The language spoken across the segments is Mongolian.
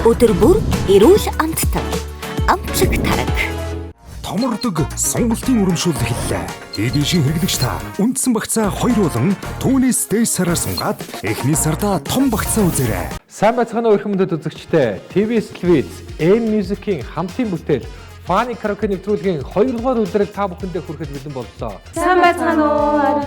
Өдөр бүр эрүүл амттай. Амчиг тараг. Томордог сонголтын урамшуул эхэллээ. Эдийн хэрэглэгч та үндсэн багцаа 2 болон түүнээс дээш сараар сунгаад эхний сарда том багцаа үзээрэй. Сайн байцгаана уу хүмүүс үзэгчдээ. TVS Televiz M-Music-ийн хамтын бүтээл Funny Karaoke нэвтрүүлгийн 2 дугаар үйлрэл та бүхэндээ хүрэхэд бэлэн боллоо. Сайн байцгаана уу.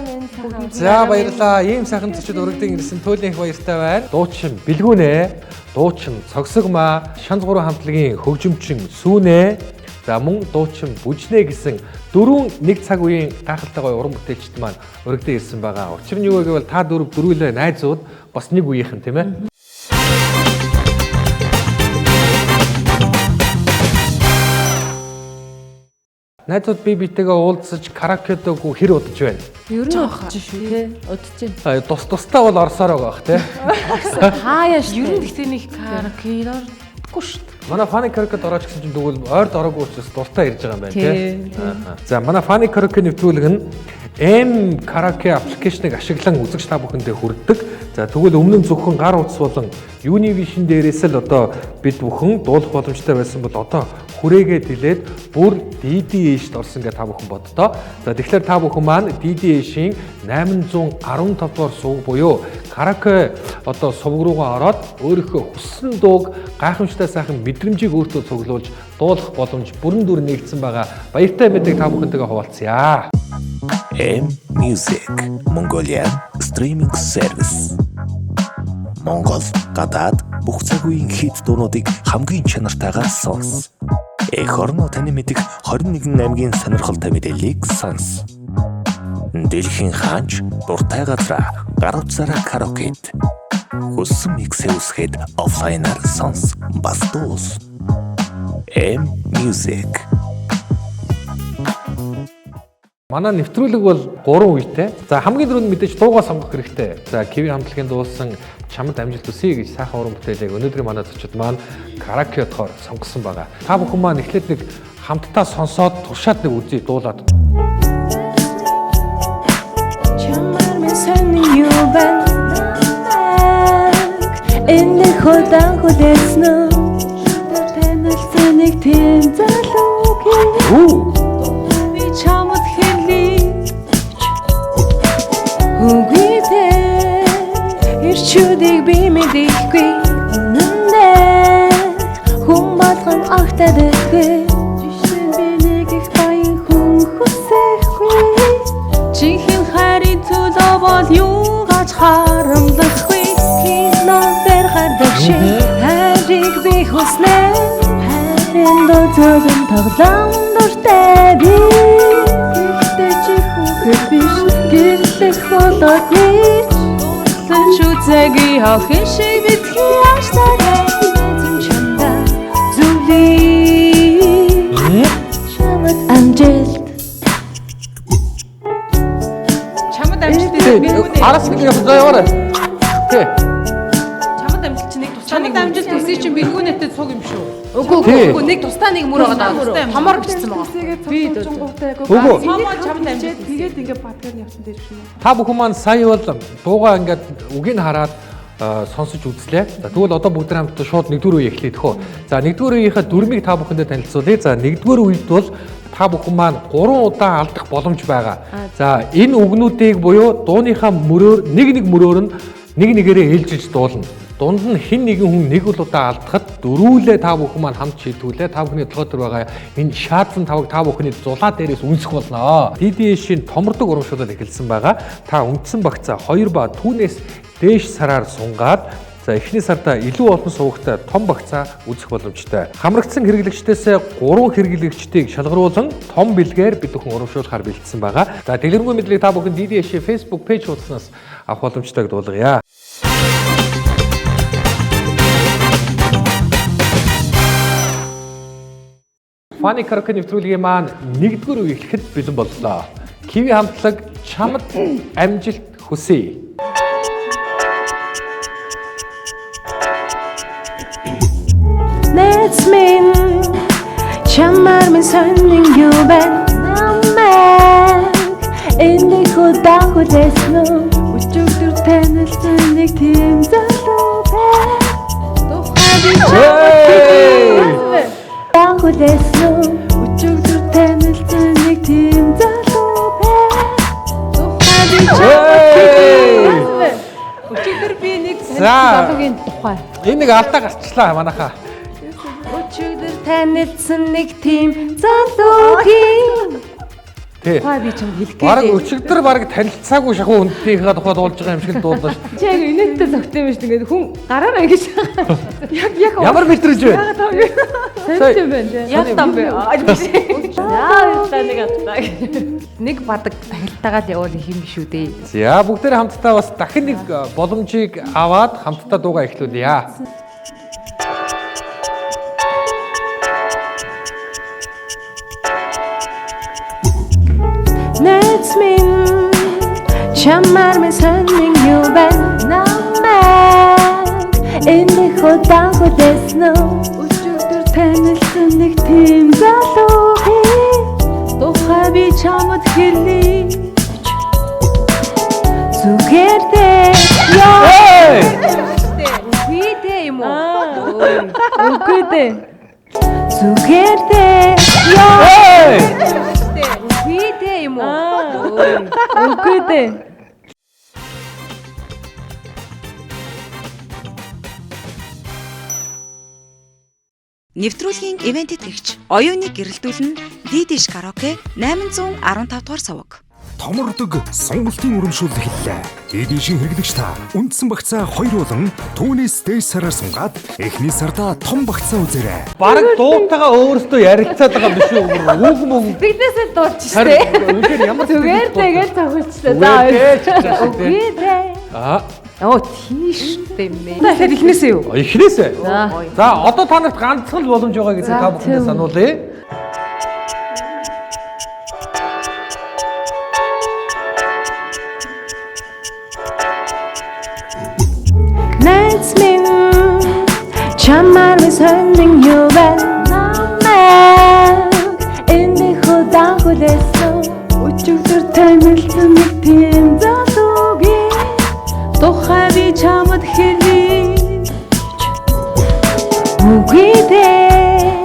За баярлалаа. Ийм сайхан зочид урагдын ирсэн Төлөв их баяртай байна. Дуучин Бэлгүүнэ, дуучин Цогсогмаа, Шанзгуурын хамтлагийн хөгжимчин Сүүнэ, за мөн дуучин Бүжнэ гэсэн 4 нэг цаг үеийн гайхалтай гоё уран бүтээлчд маань урагдын ирсэн байгаа. Учир нь юу гэвэл та дөрвөлээ найзууд бас нэг үеийнхэн тийм ээ. Найзууд би битэйгээ уулзаж караокедөг хэр удаж байна? Ер нь удаж шүү тий. Удаж байна. Тус-тустай бол орсоор байгаа бах тий. Хаяа шүү. Ер нь гэхдээ нэг караокеэр ордоггүй шүү. Манай Funny Karaoke орооч гэсэн чинь тэгвэл ойрд ороогүй учраас дуртай ирж байгаа юм байна тий. За манай Funny Karaoke нэвтрүүлэг нь M Karaoke аппликейшнийг ашиглан үзэгч та бүхэндээ хүргэдэг. За тэгвэл өмнө нь зөвхөн гар утас болон Univision дээрээс л одоо бид бүхэн дуулах боломжтой байсан бол одоо хүрээгээ дэлээд бүр DDH-д орсон гэж та бүхэн боддоо. За тэгэхээр та бүхэн маань DDH-ийн 815 дугаар сувг буюу караоке одоо сувг руугаа ороод өөрийнхөө хүссэн дууг гайхамшигтай сайхан мэдрэмжийг өөртөө цуглуулж дуулах боломж бүрэн дүр нэгдсэн байгаа. Баяртай мэдээг та бүхэнтэйгээ хуваалцъя. M-Music Mongolian Streaming Service. Монгол, гадаад бүх цаг үеийн хит дуунуудыг хамгийн чанартайгаар сонс. Эх орно таны мэдих 21 аймгийн сонирхолтой мэдээллийг сонс. Дэлхийн хаач дуртай газраа гар утсаараа караокед. Хүссэн миксээ үсгээд офлайнаар сонс. Бас дуус. M-Music. Манай нэвтрүүлэг бол 3 үетэй. За хамгийн түрүүнд мэдээж дуугаа сонгох хэрэгтэй. За Kiwi хамтлагийн дуусан Чамд амжилт хүсье гэж сайхан уран бүтээлийг өнөөдрийн манай зочид маань караокеодохоор сонгосон байгаа. Та бүхэн маань эхлээд нэг хамтдаа сонсоод туршаад нэг үзье дуулаад. Чамаар минь сонин юу байна? Энэ ходан хөдөлснө. Тэнэлсэн нэг тийм залуу. Би чамд хэлий. Үгүйтэй ирчүүдийг би мэдэхгүй. Үнэндээ хүн болгон агтадаггүй. Жишээ би нэг их баян хүн хүсэхгүй. Чихэн харин төлөө бол юугаач харамлахгүй. Кинотер гардаг шиг хайрыг би хүснэ. Харин дозон тоглоом дуртай би. Гэхдээ чи хүүхэд биш гэрлэх болоод нийт. Шүцэгийн хавхын шиг битгий аштараа чамда зүлий чамд амжилт Араас нэг яваа яваарай. Тэ. Чамд амжилт чинь нэг тусдаа нэг амжилт өсөй чинь бэлгүүнэтэй цуг юм шүү. Үгүй нэг тусдаа нэг мөр байгаа. Хамаар бичсэн байгаа. Би Үгүй. чамд амжилт тэгээд ингээд подкаст явсан дээр шүү. Та бүхэн маань сая бол дуугаа ингээд үгийг хараад сонсож үзлээ. За тэгвэл одоо бүгд хамт шууд нэгдүгээр үе эхлэе төхөө. За нэгдүгээр үеийнхээ дүрмийг та бүхэндээ танилцуулъя. За нэгдүгээр үед бол та бүхэн маань 3 удаа алдах боломж байгаа. За энэ үгнүүдийг буюу дууныхаа мөрөөр нэг мөрөөр нь нэг нэгээрээ ээлжилж дуулна. Дунд нь хэн нэгэн хүн нэг удаа алдахад дөрүүлээ та бүхэн маань хамт шийдвүлээ. Та бүхний толгой дээр байгаа энэ шаазан тавыг та бүхний зулаа дээрээс үнсэх болно. DDH-ийн томордог урамшуулал эхэлсэн байгаа. Та үндсэн багцаа 2 ба түүнээс дээш сараар сунгаад за эхний сарда илүү олон сувагтай том багцаа үзэх боломжтой. Хамрагдсан хэрэглэгчдээс 3 хэрэглэгчдийг шалгаруулан том бэлгээр бид бүхэн урамшуулахаар бэлдсэн байгаа. За дэлгэрэнгүй мэдлийг та бүхэн DDH-ийн Facebook пэйж хуудаснаас авах боломжтой гэдээ дуулгая. Funny Karaoke нэвтрүүлгийн маань 1-р үе эхлэхэд бэлэн боллоо. Kiwi хамтлаг Чамд амжилт хүсье. Let's mean чамаар минь сонин юу байна? Намайг энэ ходан хөдөлснө. Өчигдөр танилцсан нэг тийм залуу байна. Тухайн хүлээсэн өчигдөр танилцсан нэг тийм залуу байна. Өчигдөр би нэг За. залуугийн тухай. Энэ нэг алдаа гарчлаа манайхаа. Өчигдөр танилцсан нэг тийм залуугийн Тий. Тухай би чам хэлэх Бараг гээ. өчигдөр бараг танилцаагүй шахуу хүнтэйгээ тухай дуулж байгаа юм шиг л дуулаа шүү. Чи яг инээдтэй зөгтэй юм шүү. Ингээд хүн гараараа ингэж. Яг Ямар мэдрэж вэ? Сайн юм байна. Яг там бэ. Нэг бадаг тахилтаагаад явуул юм биш үү дээ. За бүгдээрээ хамтдаа бас дахин нэг боломжийг аваад хамтдаа дуугаа эхлүүлье. Найз минь чамаар минь сонин юу байна намайг энэ ходан хүлээсэн өчигдөр танилцсан нэг тийм залуугийн тухай би чамд хэлье зүгээр дээ яа үгүй дээ юм уу үгүй дээ зүгээр дээ яа үгүй дээ юм уу үгүй дээ Нэвтрүүлгийн ивент итгэгч оюуныг гэрэлтүүлэн Дидиш караоке 815 дугаар суваг. Томордог сонголтын урамшуул эхэллээ. Эдийн хэрэглэгч та үндсэн багцаа 2 болон түүнээс дээш сараар сунгаад эхний сарда том багцаа үзээрэй. Бараг дуутайгаа өөрөөсөө ярилцаад байгаа юм биш үү? Үг мөн. биднээсээ дуулж Харин үнээр ямар зүгээр тэгээд тоглолцлоо үгүй дээ Оо тийш дэмэ. дахиад ихнээсээ юу Эхнээсээ. За одоо та нарт ганцхан л боломж байгаа гэдэг та бүхэндээ сануулъя. Найз минь чамаар минь сонин юу байна намайг энэ ходан хүлээсэн өчигдөр танилцсан нэг тийм залуугийн тухай би чамд хэлье үгүй дээ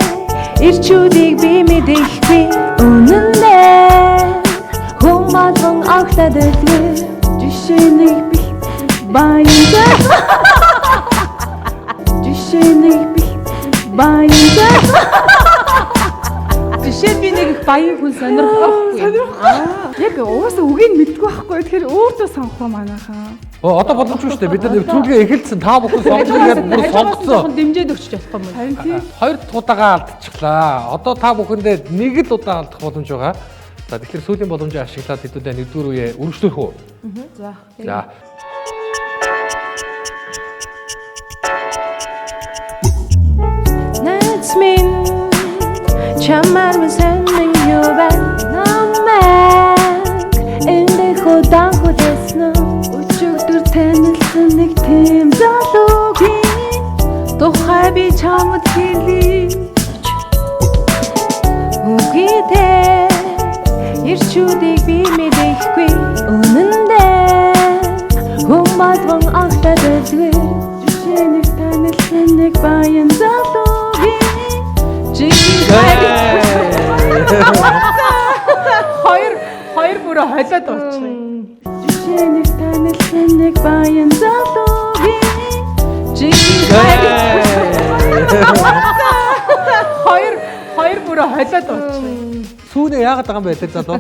ирчүүдийг би мэдэхгүй үнэн дээ humадон агтаад өгөө жишээнийг би баянда жишээнийг би баянда Жишээ би нэг их баян хүн сонирхохгүй. Яг угаасаа үгийг мэдгүй байхгүй. Тэгэхээр өөртөө сонгох юм манайхаа. Одоо боломжгүй шүү дээ. Бид нар нэвтрүүлгээ эхэлсэн. Та бүхэн сонгогээд бүр сонгоцсон. Дэмжээд өгч чадахгүй юм. Харин тийм. Хоёр дахь удаага алдчихлаа. Одоо та бүхэндээ нэг л удаа алдах боломж байгаа. За тэгэхээр сүүлийн боломжийг ашиглаад хэдүүлээ нэгдүгээр үеэ үргэлжлүүлэх үү? За. Найз минь чамаар минь сонин юу байна намайг энэ ходан хүлээсэн өчигдөр танилцсан нэг тийм залуугийн тухай би чамд хэлье үгүй дээ ирчүүдийг би мэдэхгүй үнэн дээ humадван агтаад өгөө жишээнийг танилцсан нэг баян залуугийн Хоёр бүрээ хойлоод болчихно. жишээнийг танилцсан нэг баян залуугийн Хоёр бүрээ хойлоод болчихно. Сүүнээ яагаад байгаа юм бэ те залуу?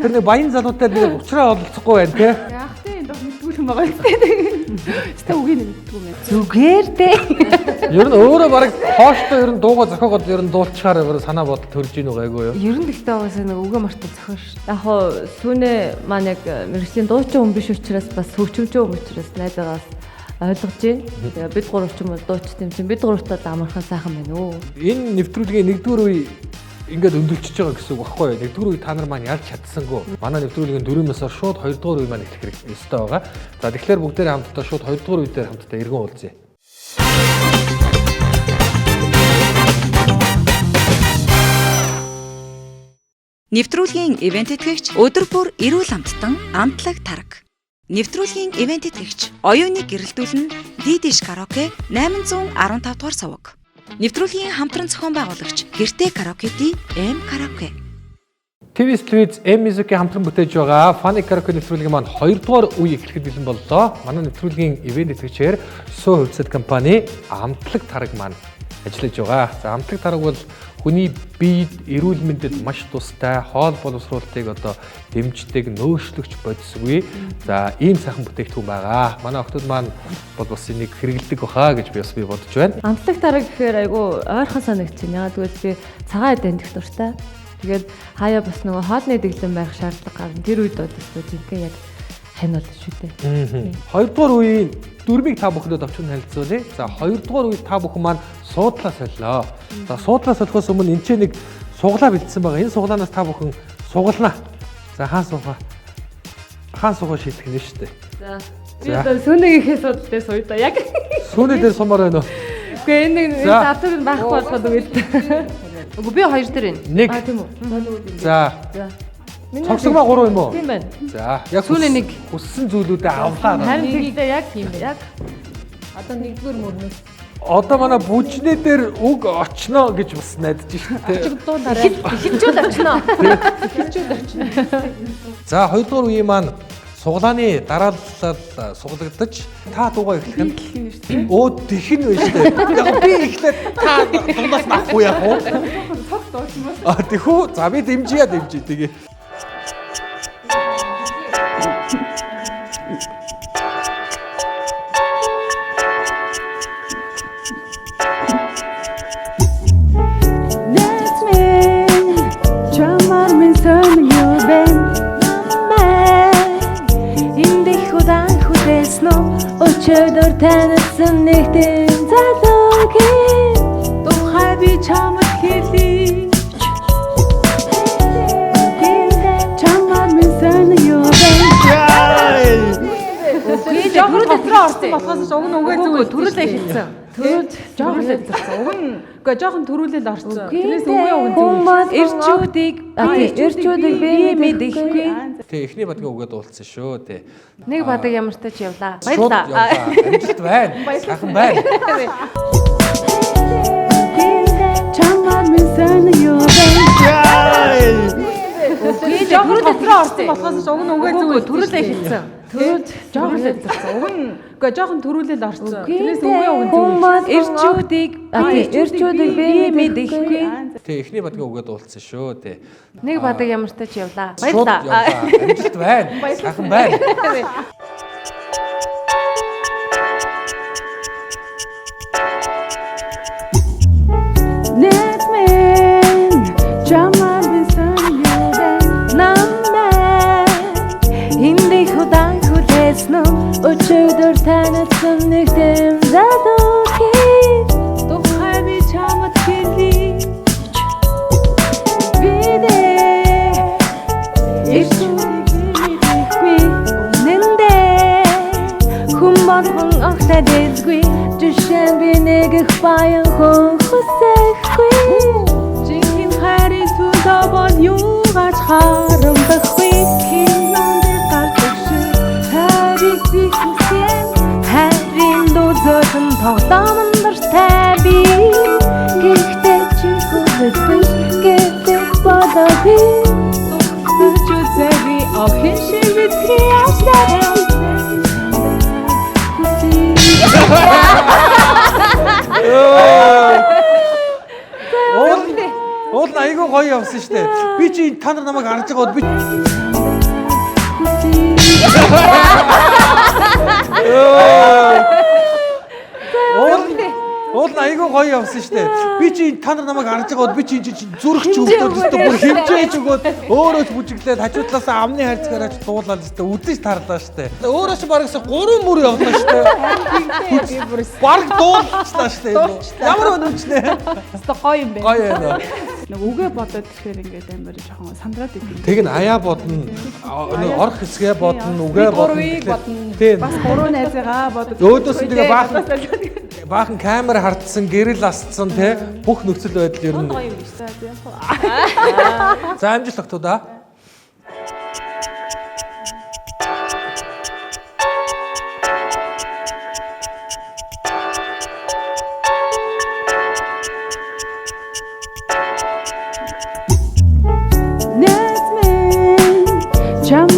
Тэр нэг баян залуутай нэг уучраа олцохгүй байна те. Яах вэ? Энд мэдгүй юм байгаа юм. Тэ үгийг мэдгүй юм. зүгээр дээ Ер нь өөрөө бараг хооштой ер нь дууга зохиогоод ер нь дуулчихаар өөр санаа бодол төрж ийн байгаа айгүй юу? ер нь гэхдээ угаасаа нэг үгээ мартан зохион ш. Яг хоо сүүнээ маань яг мэрэгчлийн дуучин хүн биш учраас бас хөгжимчин хүн учраас найзаагаас ойлгож байна. Тэгээ бид гурав ч юм уу дуучт юм чинь бид гуравтаа амархан сайхан байна уу. Энэ нэвтрүүлгийн нэгдүгээр үе ингээд өндөрчөж байгаа гэсэн үг багхгүй юу? Нэгдүгээр үе та нар маань ялж чадсангүй. Манай нэвтрүүлгийн 4-өөс шууд 2-р үе маань эхлэх хэрэгтэй ёстой байгаа. За тэгэхээр бүгдээрээ хамтдаа шууд 2-р үе дээр хамтдаа эргэн уулзъя. Нэвтрүүлгийн ивент итгэгч өдөр бүр эрүүл амттан амтлаг тараг. Нэвтрүүлгийн ивент итгэгч оюуныг гэрэлтүүлэн Дидиш караоке 815 дугаар суваг. Нэвтрүүлгийн хамтран зохион байгуулагч Гэртээ караоке-ди М караоке. TV Streets M Music-ийн хамтран бүтээж байгаа Funny Karaoke нэвтрүүлгийн маань 2 дугаар үе эхлэхэд бэлэн боллоо. Манай нэвтрүүлгийн ивент эцэгчээр Суу хувьцат компани Амтлаг тараг маань ажиллаж байгаа. За Амтлаг тараг бол хүний биед эрүүл мэндэд маш тустай, хоол боловсруулалтыг одоо дэмждэг, нөөшлөгч бодисгүй. За ийм сайхан бүтээгдэхүүн байгаа. Манай охтууд маань бол бас энийг хэрэгэлдэг баха гэж би бодож байна. Амтлаг тараг гэхээр айгүй ойрхон санагдчихэв. Яагаад гэвэл би цагаан эдэнтэх дуртай. Тэгээд хаяа бас нөгөө хоолны дэглэм байх шаардлага гарна. Тэр үед бол жинхэнэ яг хань бол шүү дээ. 2 дугаар үеийн дүрмийг та бүхэнд авчрын танилцуулъя. За 2 дугаар үед та бүхэн маань суудлаа солилоо. За суудлаа солихоос өмнө энэ ч нэг суглаа бэлдсэн байгаа. Энэ суглаанаас та бүхэн сугалнаа. За хаан суугаа шийдэх нь шүү дээ. За би одоо сүүнийхээс судалтай сууя да яг. Сүүний дээр сумаар байна уу? Үгүй энэ завтар нь байхгүй болоход үгүй. Үгүй би 2 дээр байна. Нэг. Тийм үү. За. Цогцгоо 3 юм уу? Тийм байна. За, яг сүүний нэг хүссэн зүйлүүдэд авлаа. Харин тэгтээ яг тийм яг одоо нэгдүгээр мөрнөөс. Одоо манай бүжнээ дээр үг очно гэж бас найдаж шүү дээ. Хилчүүд очно. За 2 дугаар үеийн маань суглааны дараалал суглагдаж та дуугаа эхлэх нь өө тэхэн вэ шүү дээ. Яг би эхлээд та дундаас авахгүй яах вэ? Цог дуусмаас. Тэхүү. За би дэмжийе тэгээ. Өчигдөр танилцсан нэгэн залуугийн тухай би чамд хэлье. Чамд минь юу бэ? би жоохон дотроо орсон болохоос уг нь үгээ зүгээр төрүүлээ хэлсэн. Төрөөд Жоохон л хэлсэн. Уг нь үгүй жоохон төрүүлэл орсон. Тэрнээс үгээ уг нь хүмүүс ирчүүдийг би мэдэхгүй. Тэгээ эхний бадгийн үгээд уулцсан шүү дээ. нэг бадаг ямартай ч явлаа. Баярлалаа. Амжилт байна. Сайхан байна. Чамд минь юу бэ? би жоохон дотроо орсон болохоос уг нь үгээ зүгээр төрүүлээ хэлсэн. Төрөөд Жоохон л хэлсэн. Уг нь үгүй жоохон төрүүлэл орсон. Тэрнээс үгээ уг нь хүмүүс ирчүүдийг би мэдэхгүй. Тэгээ эхний бадгийн үгээд уулцсан шүү дээ. нэг бадаг ямартай ч явлаа. Баярлалаа. Амжилт байна. Сайхан байна. Өчигдөр танилцсан нэгэн залуугийн тухай би чамд хэлье. Ирчүүдийг нэндээ хүмүүн огтадэлгүй жишээ би нэг их баян хүн хүсэхгүй. Жинхэнэ хайрын сүлдөө юугаач харамсахгүй. Кинонд гардаг шиг хайрыг би хүсэв. Хайрын дозоон тоглоомн дуртай би. Гэхдээ чи хүсэхгүй гэдэг бодогүй. Зүзэви охин шивэт криаштай. Уул айгүй гоё явсан шүү дээ. Би чи та нар намайг харж байгаа бод би Уул айгүй гоё явсан шүү дээ. Би чи та нар намайг харж байгаа бод би чи зүрх ч өгдөөд өстө бүр хэмжээж өгөөд өөрөө ч бүжиглээд хажуудлаас амны хайрцагаараа ч дуулаад өстө үдэж тарлаа шүү дээ. Өөрөө ч бараг 3 мөр явлаа шүү дээ. Бараг дуулчлаа шүү дээ. Ямар өнөмчнээ. Өстө гоё юм бэ. Гоё байна. Нэг үгээ бодоод ирэхээр ингээд амар жоохон сандраад идэв. Тэг нь аяа бодно, орох хэсгээ бодно, үгээ бодно. Тийм. Бас гурван найзыгаа бодож. Өөдөөс нь тэгээ баахан камер хардсан, гэрэл асцсан те бүх нөхцөл байдал ер нь. Гоё юм биш үү? За амжилт өгтөө.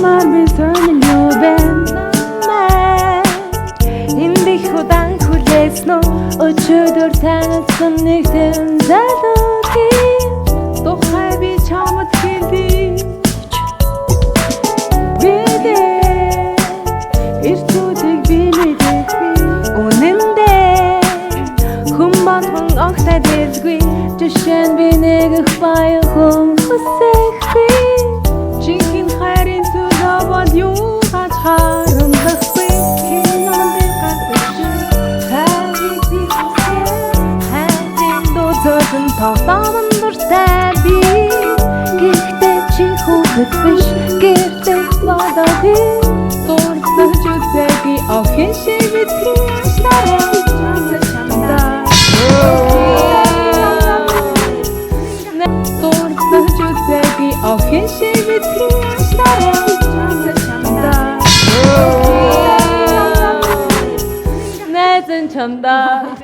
Чамаар би сонин юу байна Hindi худан хүлээсэн өчигдөр танилцсан нэгэн залуугийн Тухай би чамд хэлий Ирчүүдийг би мэдээгүй үнэндээ хүн болгон огтад эзгүй жишээ нь би нэг их баян хүн хүсэхгүй Жинхэнэ хайрын төлөө бол юу гаж харамлахгүй Кинонд гадагш хайрыг би хайрын дозон тоглоомн дуртай би гэхдээ чи хүүхэд биш гэртээ бодоги Дурсаж үзээгүй охин шиг битгий аштараа Дурсаж үзээгүй охин шиг битгий аштараа найзан чамдаа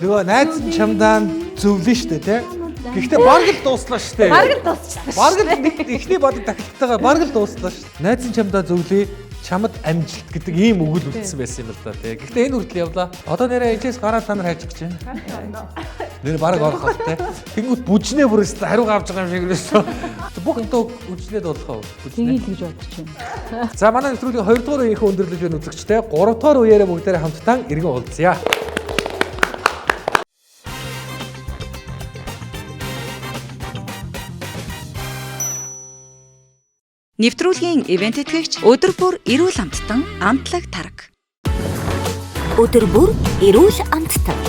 Нөгөө найз нь чамдаа зөвлөн штэ тий. Гэхдээ бараг л дууслаа штэ. Бараг л дуусчихсан. Бараг л нэг ихний бодог тахилтайгаар бараг л дууслаа штэ. Найз нь чамдаа зөвлөе. Чамд амжилт гэдэг ийм өгөл үлдсэн байсан юм л да тий. Гэхдээ энэ хүртэл явлаа. Одоо нэрээ эжээс гараад та нар хайж гэж байна. Нэр бараг орох бол тий. Тэнгүүт бүжнээ бүрээс хариу авч байгаа юм шиг лээсэн. Бүх юмтаа бүжнээд болох уу? Бүжнээ гэж бодож байна. За манай нэвтрүүлгийн 2 дугаар үеийнхээ өндөрлөж байна үзэгчтэй 3 дугаар үеэрээ бүгдээрээ хамтдаа иргэн уулзъя. Нэвтрүүлгийн ивент тэтгэгч өдөр бүр эрүүл амттан амтлаг тараг. Өдөр бүр эрүүл амттан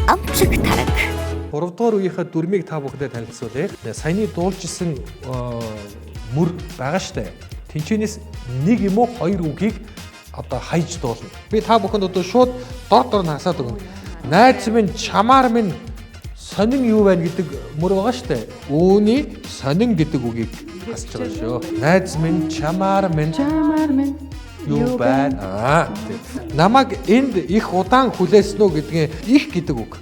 амчиг тараг. 3 дугаар үеийнхээ дүрмийг та бүхэндээ танилцуулъя. Саяны дуулжсэн мөр байгаа штэ. Тэнчэнээс нэг юм уу хоёр үгийг одоо хайж дуулна. Би та бүхэнд одоо шууд дор нь хасаад өгнө. Найз минь чамаар минь сонин юу байна гэдэг мөр байгаа штэ. Үүний сонин гэдэг үгийг хасч байгаа шүү. Найз минь чамаар минь юу байна? Намайг энд их удаан хүлээсэн үү гэдгийг их гэдэг үг.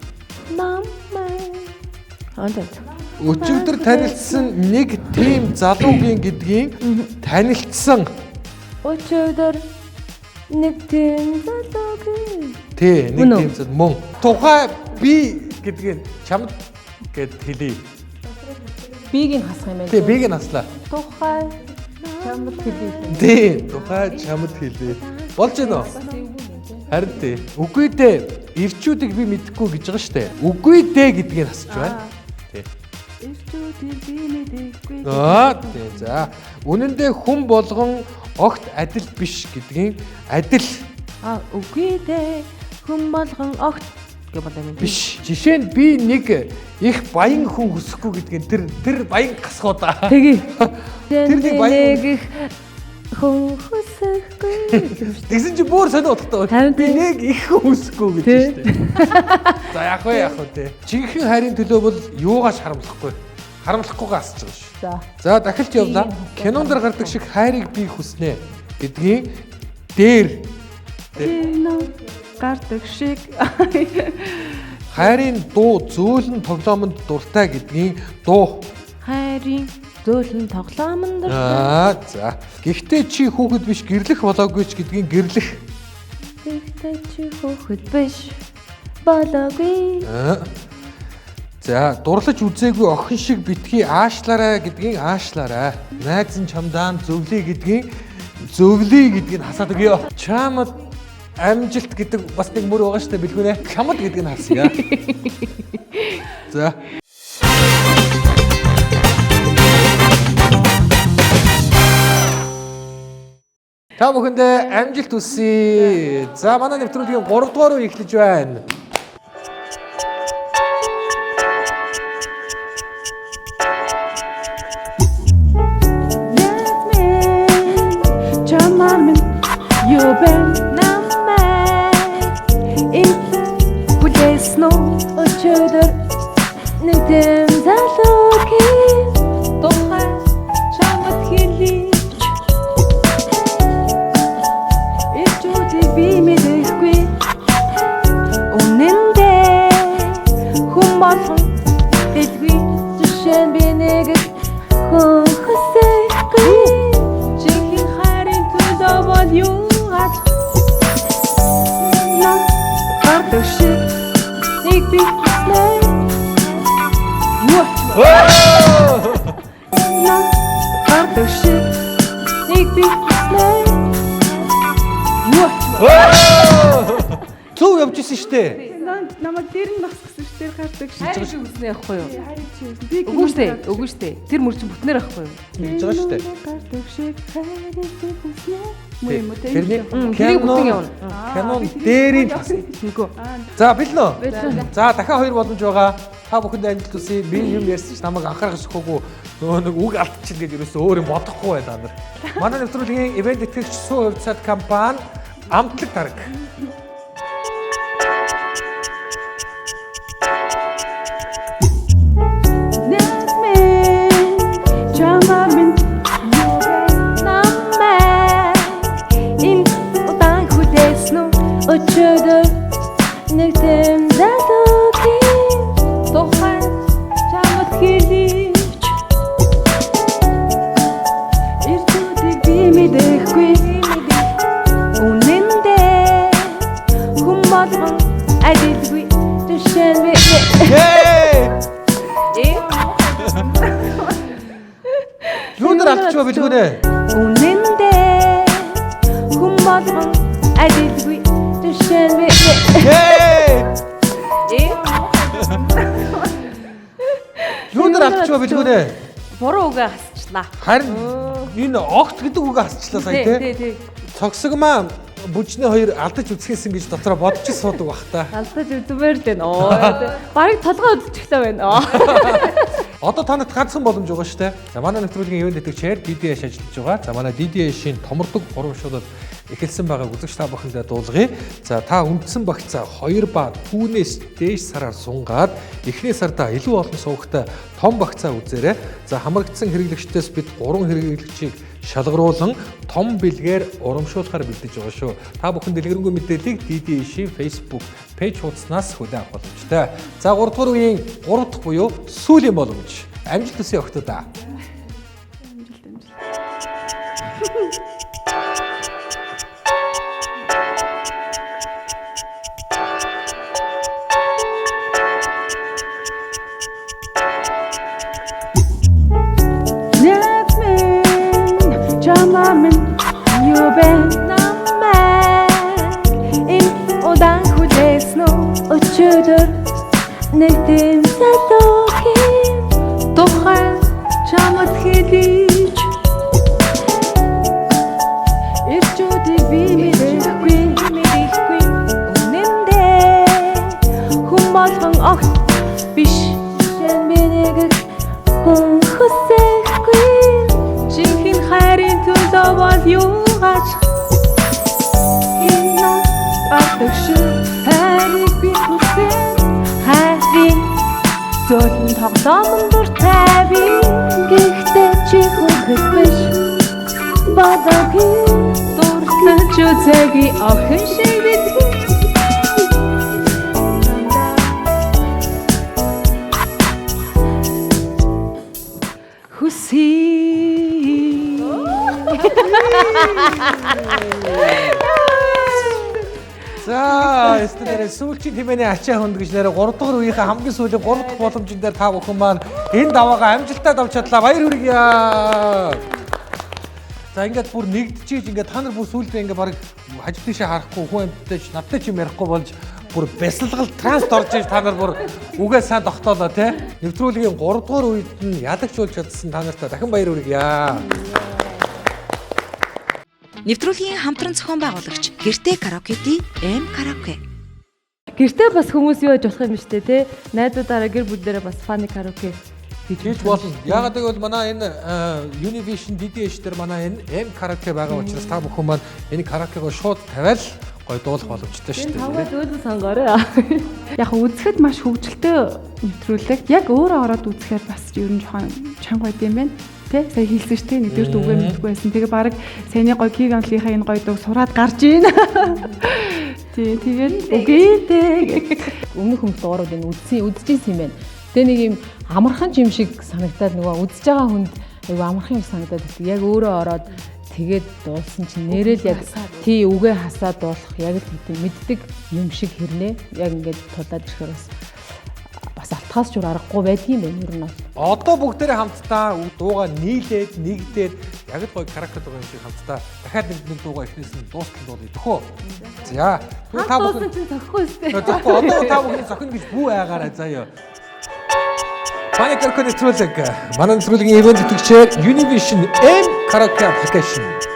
Өчигдөр танилцсан нэг тийм залуугийн гэдгийг танилцсан. өчигдөр нэг тийм залуугийн Тий, нэг тийм зүйл мөн. Тухай би гэдгийг чамд гэд хэлий. Бигийн хасах юм байна. Тий, бийг нь хаслаа. тухай чамд хэлээ. Тий, тухай чамд хэлээ. Болж байна уу? Харин тий. Үгүй дээ. Ирчүүдийг би мэдэхгүй гэж байгаа штэ. Үгүй дээ гэдгийг хасч байна. Тий. Ирчүүдийг би мэдээгүй Тий. За. Үнэн дээр хүн болгон огт адил биш гэдгийг адил Үгүй дээ хүн болгон огт гэх юм бэ. биш. Жишээ нь би нэг их баян хүн хүсэхгүй гэдгийг тэр баян гасгоо да. Тэгээ. Тэр нэг баян хүн хүсэхгүй. Тэгсэн чи бүр сонио утгатай байна. Би нэг их хүн хүсэхгүй гэж шүү дээ. За яг уу тий. Жинхэнэ хайрын төлөө бол юугаас харамлахгүй. Харамлахгүйгээ асч байгаа шүү. За дахилт явлаа. Кинонд гардаг шиг хайрыг би хүснэ гэдгийг дээр Кино гардаг шиг хайрын дуу зөөлөн тоглоомонд дуртай гэдгийг дуу. Хайрын зөөлөн тоглоомн дуртай. За. Гэхдээ чи хүүхэд биш гэрлэх болоогүй ч гэдгийг гэрлэх. Гэхдээ чи хүүхэд биш болоогүй. За, дурлаж үзээгүй охин шиг битгий аашлаарай гэдгийг аашлаарай. Найз нь чамдаа зөвлөе гэдгийг зөвлөе гэдгийг хасаад өгье. Чамд амжилт гэдэг бас нэг мөр байгаа шүү дээ бэлгүүнэ. Чамд гэдгийг хасъя. За. Та бүхэндээ амжилт хүсье. За, манай нэвтрүүлгийн 3 дугаар үе эхэлж байна. Чамаар минь юу байна Бүлэснө өчигдөр нэг тийм залуугийн тухай чамд хэлий Ирчүүдийг би мэдээгүй үнэн дээр хүн болгон эзгүй жишээ нь би нэг хүн хүсэхгүй. Жинхэнэ хайрын Цөв явж исэн штэ. Намайг дээр нь багс гэсэн чинь тэр гардаг шээ. Хайр шиг үснэ яахгүй юу? Харин чи юусэн. Би Үгүй штэ. Тэр мөр чинь бүтнээр байхгүй юу? Хийж байгаа штэ. гардаг шиг хайртай хүснэ. Муу юм уу те? Тэрний Тэрийг бүтэн явна. Canon дээрийн Үгүй. За бэлнэ. За дахиад 2 боломж байгаа. Та бүхэнд амжилт хүсье. Би юм ярьсан ч намайг анхаарах шихгүй нөгөө нэг үг алдчихна гэж ерөөсөө өөр юм бодохгүй байна нар. Манай нэвтрүүлгийн ивент итгэгч сүү хувьцаат компани амтлаг дарга. Өчигдөр нэг тэм задуугийн тухайн чамд хэлээч ирчүүдийг би мэдэхгүй үнэндээ хүм болгон адилгүй төшөөнвэ Юундар алдчихва бэлгүнэ. үнэндээ хүм болгон адилгүй төшөөнвэ Юундар алдчихва бэлгүнэ. Буруу үгээ хасчлаа. Харин энэ огт гэдэг үгээ хасчлаа сая тий. Тий. Цогсогмаа бүжний хоёр алдаж үзэхээсэн гэж дотроо бодож суудаг бах та. алдаж үзмээр л байна. Барыг толгой өдчихлээ байна. Одоо та нарт ганцхан боломж байгаа шүү дээ. За манай нэвтрүүлгийн ивент идэвчээр DDH ажиллаж байгаа. За манай DDH-ийн томордог урамшуулал эхэлсэн байгааг үзэгч та бүхэндээ дуулгая. За та үндсэн багцаа 2 ба түүнээс дээш сараар сунгаад эхний сарда илүү олон суугтай том багцаа үзээрэй. За хамрагдсан хэрэглэгчдээс бид 3 хэрэглэгчийг шалгаруулан том бэлгээр урамшуулахаар бэлдэж байгаа шүү. Та бүхэн дэлгэрэнгүй мэдээллийг DDH-ийн Facebook пэйж хуудаснаас хүлээн авах боломжтой. За 3 дугаар үеийн 3 дахь буюу сүүлийн боломж. Амжилт хүсье охтуудаа. Өчигдөр нэг тэм задуугийн тухайн чамд хэлээч ирчүүдийг би мэдэхгүй үнэндээ хүм болгон огт биш шин бинийг хүн хүсэхгүй жинхэнэ хайрын төлөө бол юу гаж энэ атдаг шиг хайрыг би хүсээ хайрын зөөлөн тоглоомн дуртай би гэхдээ чи хүнхэт биш бадагийн дуртаж үзээгүй охин шиг битгий За, эстэнээр сүүлчийн хэмээний ачаа хүнд гэж нэрээ 3 дахь үеийнхээ хамгийн сүүлийн 3 дахь боломжин дээр та бүхэн маань энэ даваагаа амжилттай давж чадлаа. Баяр хүргье. За ингээд бүр нэгдчихэж ингээд та нар бүр сүүлдээ ингээд баг хажуу тийшээ харахгүй хүн амьтдаж надтай ч юм ярихгүй болж бүр бясалгал транст орж иж та нар бүр үгээ сайн тогтоолоо те. Нэвтрүүлгийн 3 дугаар үед нь ядагчулж чадсан та нартай дахин баяр хүргье. Нэвтрүүлгийн хамтран зохион байгуулагч Гэртээ караоке-ди М караоке. Гэртээ бас хүмүүс юу яаж болох юм бэ те? Найзуудаараа гэр бүлдээрээ бас фаны караоке хийж болно. Яагаад гэвэл манай энэ Univision DDH дээр манай энэ M караоке байгаа учраас та бүхэн маань энэ караокего шууд тавиал гой дуулах боломжтой шүү дээ. Таваад өөдөө сонгоорой. Яг үзэхэд маш хөвгөлтэй нэвтрүүлэг. Яг өөрөө ороод үзэхээр бас ер нь жоохон чанга байд юм байна. Тэ сая хэлсэн шүү дээ. Нэгдүгээр үгээ мэдгүй байсан. Тэгээ баг саяны гой киг амлынхаа энэ гой дуу сураад гарч ийн. Тий, тэгээд үгүй дээ. Өмнөх хүмүүс ороод энэ үдчихсэн юм байна. Тэгээ нэг юм амархан юм шиг санагдаад нөгөө үдж байгаа хүнд айгу амархан юм санагдаад яг өөрөө ороод тэгээд дуулсан чинь нэрэл яг тий үгээ хасаад дуулах яг л гэдэг мэддэг юм шиг хэрнээ яг ингээд тулаад ирэхээр бас алтхаас ч аргагүй байдгийн юм байна ер нь. Одоо бүгдээрээ хамтдаа дууга нийлээд нэгдээд яг л гоё караоке байгаа юм шиг хамтдаа дахиад нэг дуугаа эхнээс нь дуустал дуу идэхөө. За. Тэгвэл та бүхэн Дуусан чинь зохихгүй өстэй. зохихгүй одоо та бүхэн зохино гэж бүү айгаарай заяа. Фани караоке нэвтрүүлэг. Манай нэвтрүүлгийн ивент итгэгчээр Univision M караоке аппликейшн.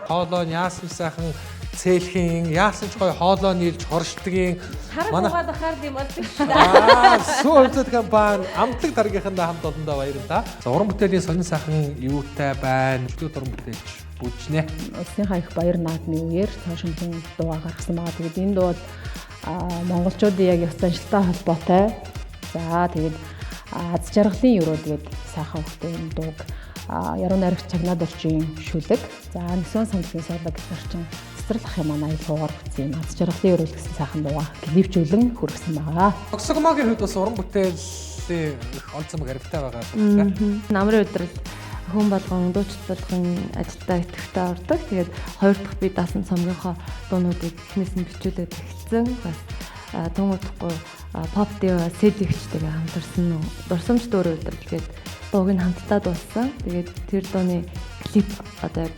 Хоолоо яасан сайхан цээлхийн яасан ч гоё хоолоо нийлж хоршдгийн Манай хахаар юм болдог шүү. Сүү хувьцат компани амтлаг даргийнхандаа хамт олондоо баярлалаа. За уран бүтээлийн сонин сайхан юутай байна. Өглөө уран бүтээлч бүжнэ. Улсынхаа их баяр наадмын үеэр цаашингийн дуу гаргасан байгаа. Тэгээд энэ дуу монголчуудын яг ёс заншилтай холбоотой. За тэгээд аз жаргалын өрөө тэгээд сайхан хөхтэй энэ дууг яруу найрагч Чагнаад орчин шүлэг. За Нэгсэн самтгийн сорлог орчин цэцэрлэх ах юм аа айлгуугаар бүтсэн аз жаргалын өрөөл гэсэн сайхан дууга клипжүүлэн хүргэсэн байгаа. Оксогомогийн хувьд бас уран бүтээлийн онцлог хариутай байгаа байна. Намрын өдрөл хүн болгон дуучид болгон ажилдаа идэвхтэй ордог. Тэгээд хоёр дахь би даасан цомгийнхоо дуунуудыг эхнээс нь бичүүлээд эхэлсэн. Бас тунгаахгүй pop diva сэдвэгчтэйгээ хамтарсан дурсамж дөрөв өдрөл тэгээд дууг нь хамтдаа дууссан. Тэгээд тэр дууны клип одоо яг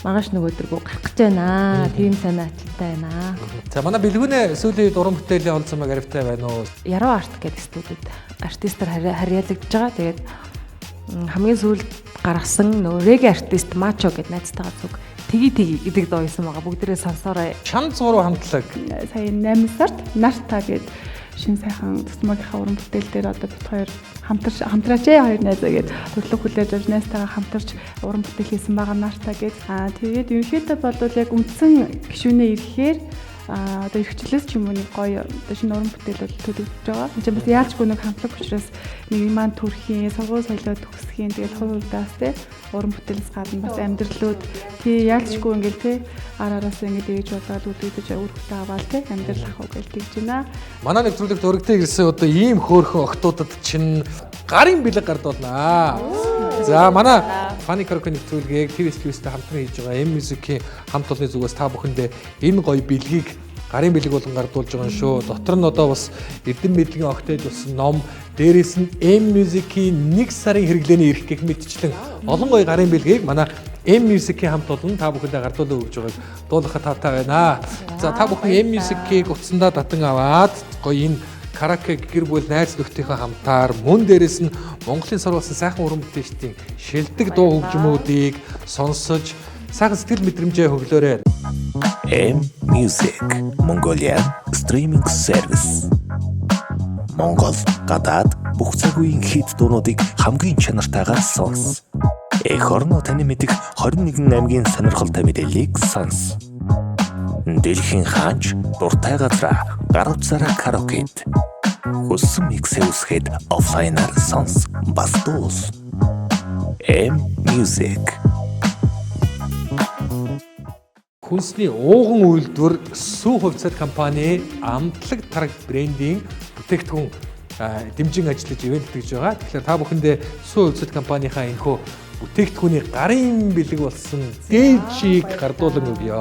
маргааш нэг өдргөө гарах гэж байна. Тийм санаа ачилтай байна. За манай бэлгүүнээ сүүлийн уран бүтээлийн олцсон маяг хариутай байна уу? Яруу арт гэдэг студид артистаар харьяалагдж байгаа. Тэгээд хамгийн сүүлд гаргасан нөгөө реге артист Мачо гэдэг найзтайгаа зүг Тги гэдэг дуу байсан байгаа. Бүгдээрээ сонсоорой. Чам зуруу хамтлаг. Сая 8 сард Нарта гэдэг шинэ сайхан тусмагийнхаа уран бүтээл дээр одоо бид хоёр хамтраач хоёр найзаа гээд төрлөг хүлээж авч найзтайгаа хамтарч уран бүтээл хийсэн байгаа Нарта гээд. Тэгээд ерөнхийдөө бол яг үндсэн гишүүнээ ирэхээр одоо эрхчлээс ч юм уу нэг гоё одоо шинэ уран бүтээл бол төлөвлөж байгаа. Энд чинь бас яалчгүй нэг хамтлаг учраас нэг маань төрхийн, сургууль соёлоо төгсхийн тэгэл хувь хувьдаас те уран бүтээлээс гадна бас амьдралууд тий яалчгүй ингээл те араас ингээд ээж болоод үлдээж өрхөтэй аваад те амьдрал ах уу гэж тэгж байна. Манай нэвтрүүлэгт өргөтэй ирсэн одоо ийм хөөрхөн охтуудад чинь гарын бэлэг гардуулнаа. За манай Фани караоке нэвтрүүлгийг TVS-тэй хамтран хийж байгаа M Music-ийн хамт олонны зүгээс та бүхэндээ энэ гоё бэлгийг гарын бэлэг болон гардуулж байгаа юм шүү. Дотор нь одоо бас Эрдэм мэдлэгийн огтойд болсон ном, дээрээс нь M Music-ийн 1 сарын хэрэглээний эрх гэх мэтчлэн олон гоё гарын бэлгийг манай M Music-ийн хамт олон та бүхэндээ гардуулан өгж байгааг дуулахад таатай байна. За та бүхэн M Music-ийг утсандаа татан аваад гоё энэ караоке гэр бүл найз нөхдийнхөө хамтаар мөн дээрээс нь Монголын сурвалжсан сайхан уран бүтээлчдийн шилдэг дуу хөгжмүүдийг сонсож сайхан сэтгэл мэдрэмжээ хөглөөрэй. M Music Mongolia Streaming Service. Монгол, гадаад бүх цаг үеийн хит дуунуудыг хамгийн чанартайгаар сонс. Эх орно таны мэдих 21 аймгийн сонирхолтой мэдээллийг сонс. Дэлхийн хаач дуртай газар гар утсаараа караокед. Хүссэн миксээ үсгээд офлайнаар сонс бас дуус. M Music. Хүнсний ууган үйлдвэр Сүү хувьцат компани амтлаг тараг брендинг бүтээгдэхүүн дэмжин ажиллаж ивент хийж байгаа. Тэгэхээр та бүхэндээ Сүү хувьцат компанийнхаа энэхүү бүтээгдэхүүний гарын бэлэг болсон дээжийг гардуулан өгье.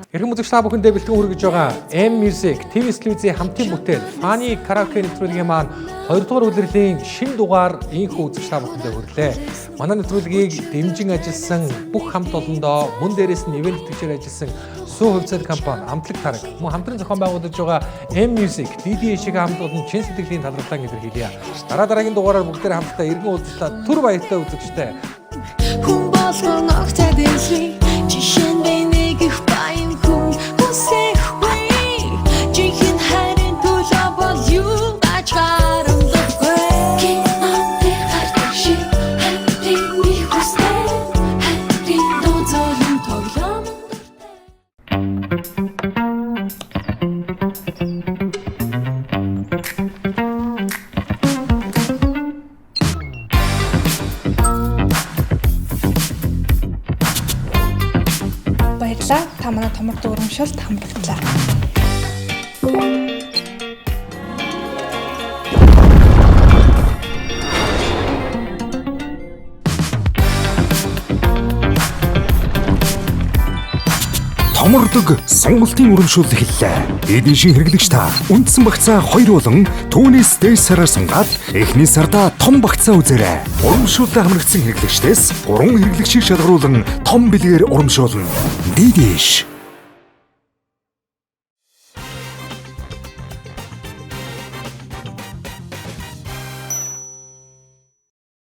Эрхэм үзэгч та бүхэндээ бэлтгэн хүргэж байгаа M Music TV телевизийн хамтын бүтээл Фани караоке нэвтрүүлгийн маань 2 дугаар үлрэлийн шинэ дугаар инхүү үзэгч та бүхэндээ хүрлээ. Манай нэвтрүүлгийг дэмжин ажилласан бүх хамт олондоо мөн дээрээс нь ивент итгэгчээр ажилласан сүү хувьцаат компани Амтлаг тараг мөн хамтран зохион байгуулж байгаа M Music DD-ийн хамт олон чин сэтгэлийн талархлаа илэрхийлье. Дараагийн дугаараар бүгдээр хамтдаа иргэн уулзалтаа түр баяртай үзэгчтэй. Хүн болгон огцад эсвэ жишээ нь нэг их баян хүн үсэхгүй чихэн харин төлөө бол юу ачаарам дөхөө киноны хартаг шиг хандрын их хүстэй хандрын дозолын тоглоом баярлалаа. Та манай томордог урамшилд хамрагдлаа. Томордог сонголтын урамшуул эхэллээ. Эдийн хэрэглэгч та үндсэн багцаа 2 болон түүнээс дээш сараар сунгаад эхний сарда том багцаа үзээрэй. Урамшууллаа хамрагдсан хэрэглэгчдээс 3 хэрэглэгчийг шалгаруулан том бэлгээр урамшуулна. Дидиш